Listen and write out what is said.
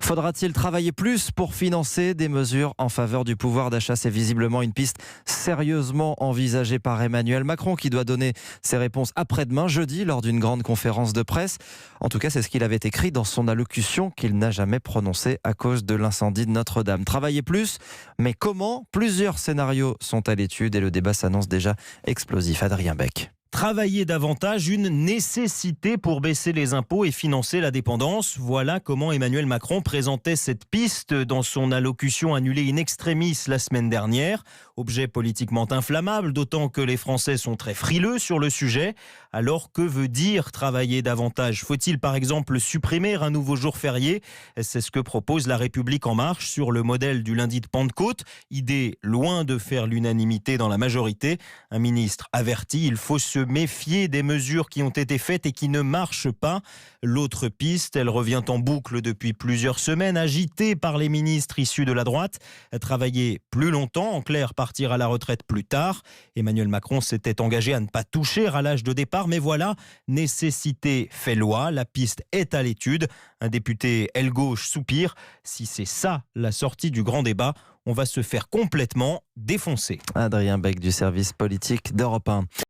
Faudra-t-il travailler plus pour financer des mesures en faveur du pouvoir d'achat? C'est visiblement une piste sérieusement envisagée par Emmanuel Macron qui doit donner ses réponses après-demain, jeudi, lors d'une grande conférence de presse. En tout cas, c'est ce qu'il avait écrit dans son allocution qu'il n'a jamais prononcée à cause de l'incendie de Notre-Dame. Travailler plus, mais comment? Plusieurs scénarios sont à l'étude et le débat s'annonce déjà explosif. Adrien Beck. Travailler davantage, une nécessité pour baisser les impôts et financer la dépendance. Voilà comment Emmanuel Macron présentait cette piste dans son allocution annulée in extremis la semaine dernière. Objet politiquement inflammable, d'autant que les Français sont très frileux sur le sujet. Alors que veut dire travailler davantage? Faut-il par exemple supprimer un nouveau jour férié? C'est ce que propose La République En Marche sur le modèle du lundi de Pentecôte. Idée loin de faire l'unanimité dans la majorité. Un ministre averti, il faut se méfier des mesures qui ont été faites et qui ne marchent pas. L'autre piste, elle revient en boucle depuis plusieurs semaines, agitée par les ministres issus de la droite. Travailler plus longtemps, en clair, partir à la retraite plus tard. Emmanuel Macron s'était engagé à ne pas toucher à l'âge de départ, mais voilà, nécessité fait loi, la piste est à l'étude. Un député aile gauche soupire. Si c'est ça la sortie du grand débat, on va se faire complètement défoncer. Adrien Beck du service politique d'Europe 1.